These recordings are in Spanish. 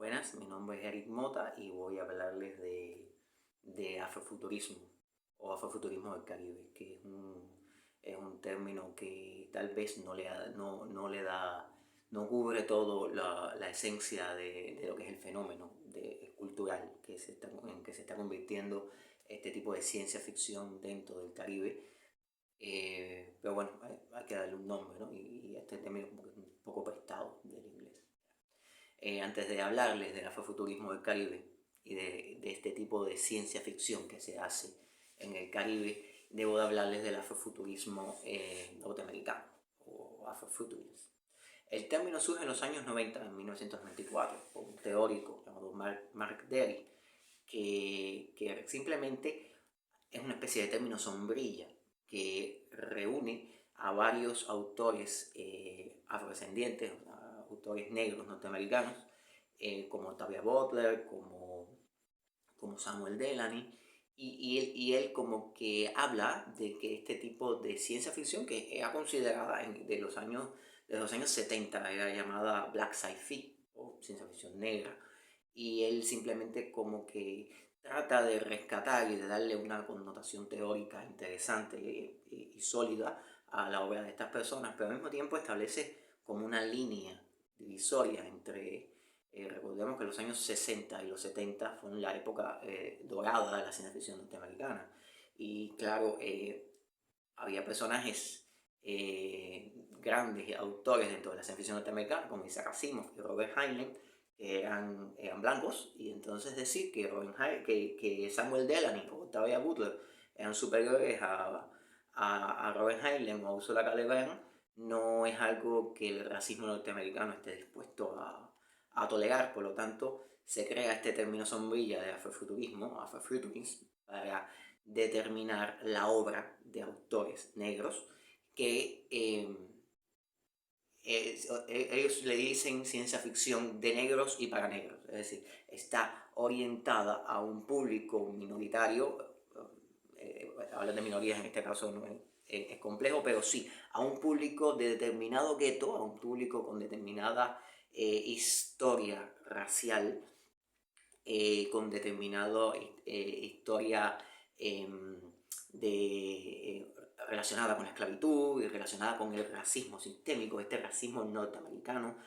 Buenas, mi nombre es Eric Mota y voy a hablarles de afrofuturismo o afrofuturismo del Caribe, que es un término que tal vez no cubre todo la esencia de lo que es el fenómeno cultural en que se está convirtiendo este tipo de ciencia ficción dentro del Caribe. Pero bueno, hay que darle un nombre, ¿no? Y este término como que es un poco prestado del inglés. Antes de hablarles del afrofuturismo del Caribe y de este tipo de ciencia ficción que se hace en el Caribe, debo de hablarles del afrofuturismo norteamericano o afrofuturismo. El término surge en los años 90, en 1994, por un teórico llamado Mark Derry, que simplemente es una especie de término sombrilla que reúne a varios autores afrodescendientes, autores negros norteamericanos, como Octavia Butler, como Samuel Delany, y él como que habla de que este tipo de ciencia ficción, que era considerada de los años 70, era llamada Black Sci-Fi o ciencia ficción negra, y él simplemente como que trata de rescatar y de darle una connotación teórica interesante y sólida a la obra de estas personas, pero al mismo tiempo establece como una línea divisoria entre, recordemos que los años 60 y los 70 fueron la época dorada de la ciencia ficción norteamericana, y claro, había personajes grandes autores dentro de la ciencia ficción norteamericana, como Isaac Asimov y Robert Heinlein, que eran blancos, y entonces decir que Samuel Delany o Octavia Butler eran superiores a Robert Heinlein o a Ursula K. Le Guin no es algo que el racismo norteamericano esté dispuesto a tolerar. Por lo tanto, se crea este término sombrilla de afrofuturism, para determinar la obra de autores negros que ellos le dicen ciencia ficción de negros y para negros, es decir, está orientada a un público minoritario. Hablar de minorías en este caso no es complejo, pero sí, a un público de determinado gueto, a un público con determinada historia racial, con determinada historia eh, relacionada con la esclavitud y relacionada con el racismo sistémico, este racismo norteamericano,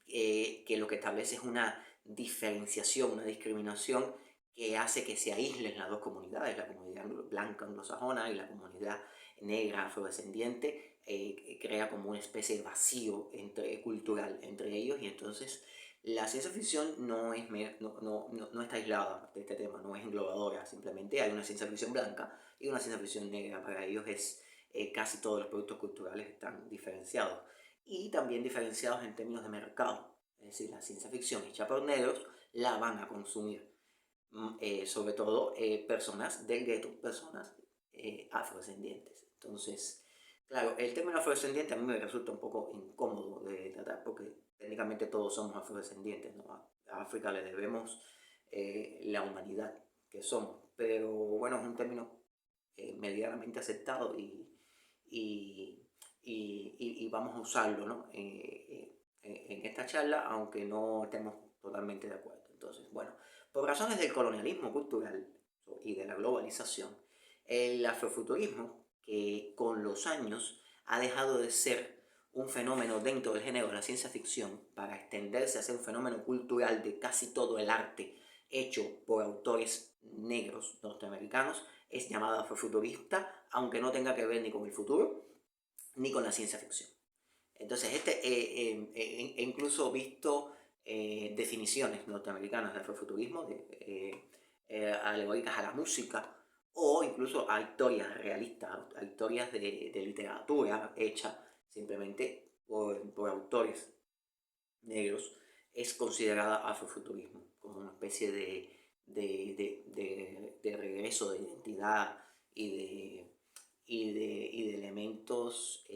que lo que establece es una diferenciación, una discriminación que hace que se aíslen las dos comunidades, la comunidad blanca anglosajona y la comunidad negra afrodescendiente. Crea como una especie de vacío cultural entre ellos, y entonces la ciencia ficción no está aislada de este tema, no es englobadora, simplemente hay una ciencia ficción blanca y una ciencia ficción negra. Para ellos casi todos los productos culturales están diferenciados, y también diferenciados en términos de mercado. Es decir, la ciencia ficción hecha por negros la van a consumir sobre todo personas del gueto, personas afrodescendientes. Entonces, claro, el término afrodescendiente a mí me resulta un poco incómodo de tratar, porque técnicamente todos somos afrodescendientes, ¿no? A África le debemos la humanidad que somos, pero bueno, es un término medianamente aceptado, y vamos a usarlo, ¿no? En esta charla, aunque no estemos totalmente de acuerdo. Entonces, bueno, por razones del colonialismo cultural y de la globalización, el afrofuturismo, que con los años ha dejado de ser un fenómeno dentro del género de la ciencia ficción para extenderse a ser un fenómeno cultural de casi todo el arte hecho por autores negros norteamericanos, es llamado afrofuturista, aunque no tenga que ver ni con el futuro ni con la ciencia ficción. Entonces, he incluso visto definiciones norteamericanas de afrofuturismo, alegóricas a la música, o incluso a historias realistas, a historias de literatura hecha simplemente por autores negros. Es considerada afrofuturismo, como una especie de regreso de identidad y de elementos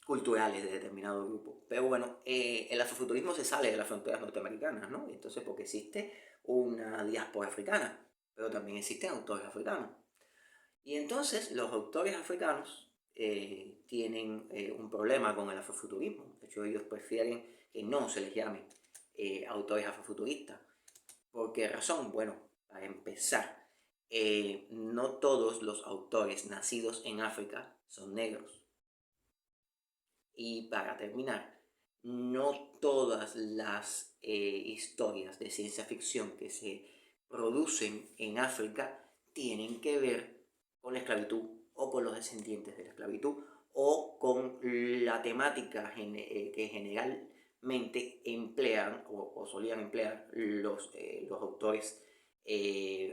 culturales de determinado grupo. Pero bueno, el afrofuturismo se sale de las fronteras norteamericanas, ¿no? Entonces, porque existe una diáspora africana, pero también existen autores africanos. Y entonces los autores africanos tienen un problema con el afrofuturismo. De hecho, ellos prefieren que no se les llame autores afrofuturistas. ¿Por qué razón? Bueno, para empezar, no todos los autores nacidos en África son negros. Y para terminar, no todas las historias de ciencia ficción que se producen en África tienen que ver con la esclavitud o con los descendientes de la esclavitud o con la temática que generalmente emplean o solían emplear los autores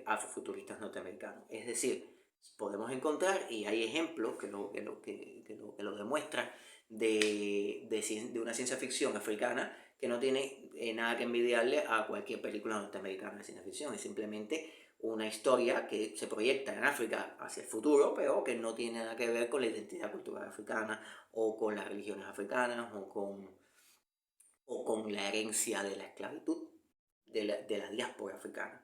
afrofuturistas norteamericanos. Es decir, podemos encontrar, y hay ejemplos que lo demuestran, de una ciencia ficción africana que no tiene nada que envidiarle a cualquier película norteamericana de ciencia ficción. Es simplemente una historia que se proyecta en África hacia el futuro, pero que no tiene nada que ver con la identidad cultural africana o con las religiones africanas o con la herencia de la esclavitud de la diáspora africana.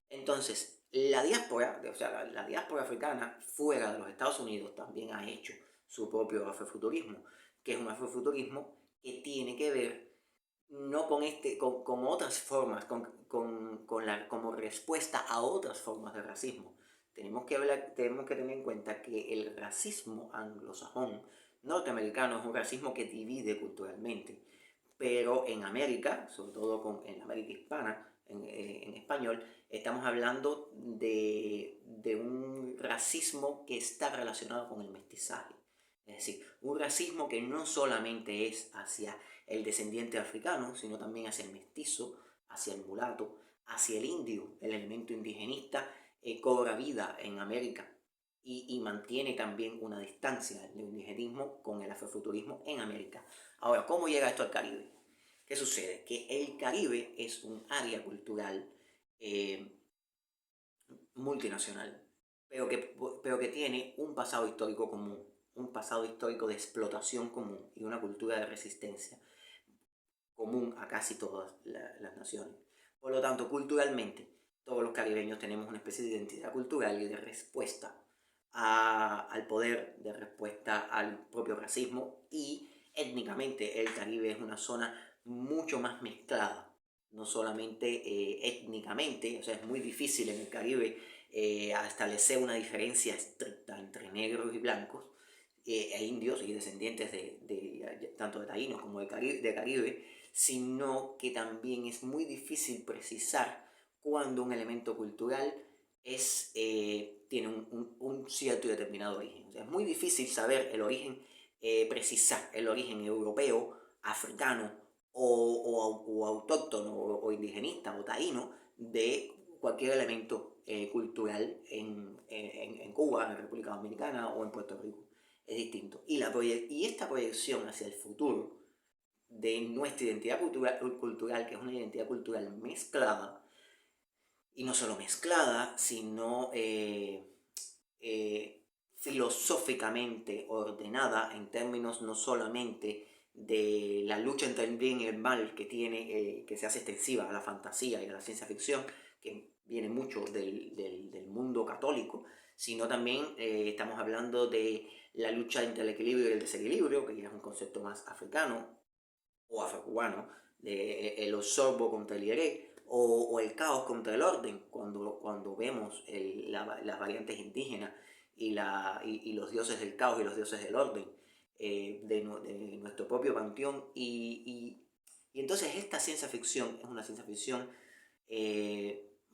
Entonces, la diáspora, o sea, la diáspora africana fuera de los Estados Unidos también ha hecho su propio afrofuturismo, que es un afrofuturismo que tiene que ver no con otras formas, como respuesta a otras formas de racismo. Tenemos que tener en cuenta que el racismo anglosajón norteamericano es un racismo que divide culturalmente, pero en América, sobre todo en América hispana, en español, estamos hablando de un racismo que está relacionado con el mestizaje. Es decir, un racismo que no solamente es hacia el descendiente africano, sino también hacia el mestizo, hacia el mulato, hacia el indio. El elemento indigenista cobra vida en América y mantiene también una distancia del indigenismo con el afrofuturismo en América. Ahora, ¿cómo llega esto al Caribe? ¿Qué sucede? Que el Caribe es un área cultural multinacional, pero que tiene un pasado histórico común, un pasado histórico de explotación común y una cultura de resistencia común a casi todas las naciones. Por lo tanto, culturalmente, todos los caribeños tenemos una especie de identidad cultural y de respuesta al poder, de respuesta al propio racismo, y étnicamente el Caribe es una zona mucho más mezclada, no solamente étnicamente, o sea, es muy difícil en el Caribe establecer una diferencia estricta entre negros y blancos, e indios y descendientes tanto de taínos como de Caribe, sino que también es muy difícil precisar cuando un elemento cultural tiene un cierto y determinado origen. O sea, es muy difícil saber el origen, precisar el origen europeo, africano o autóctono o indigenista o taíno de cualquier elemento cultural en Cuba, en la República Dominicana o en Puerto Rico. Es distinto. Y esta proyección hacia el futuro de nuestra identidad cultural, que es una identidad cultural mezclada, y no solo mezclada, sino filosóficamente ordenada en términos no solamente de la lucha entre el bien y el mal que se hace extensiva a la fantasía y a la ciencia ficción, que viene mucho del mundo católico, sino también estamos hablando de la lucha entre el equilibrio y el desequilibrio, que ya es un concepto más africano o afrocubano, de el osorbo contra el hieré, o el caos contra el orden, cuando vemos las variantes indígenas y los dioses del caos y los dioses del orden de nuestro propio panteón. Y entonces esta ciencia ficción es una ciencia ficción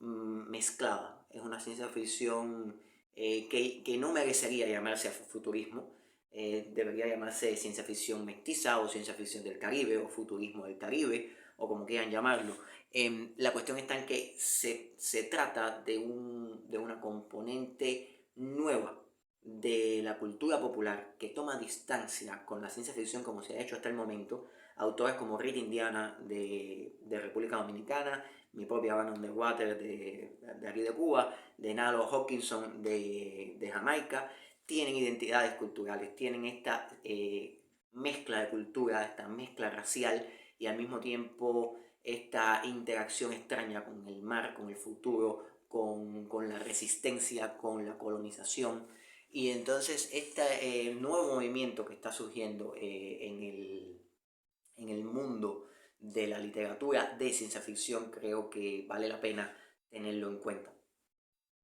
mezclada, es una ciencia ficción que no merecería llamarse futurismo, debería llamarse ciencia ficción mestiza o ciencia ficción del Caribe o futurismo del Caribe o como quieran llamarlo. La cuestión está en que se trata de una componente nueva de la cultura popular que toma distancia con la ciencia ficción como se ha hecho hasta el momento. Autores como Rita Indiana de República Dominicana, mi propia Van Underwater de aquí de Cuba, de Nalo Hawkinson de Jamaica, tienen identidades culturales, tienen esta mezcla de cultura, esta mezcla racial y al mismo tiempo esta interacción extraña con el mar, con el futuro, con la resistencia, con la colonización. Y entonces este nuevo movimiento que está surgiendo en el mundo de la literatura de ciencia ficción, creo que vale la pena tenerlo en cuenta.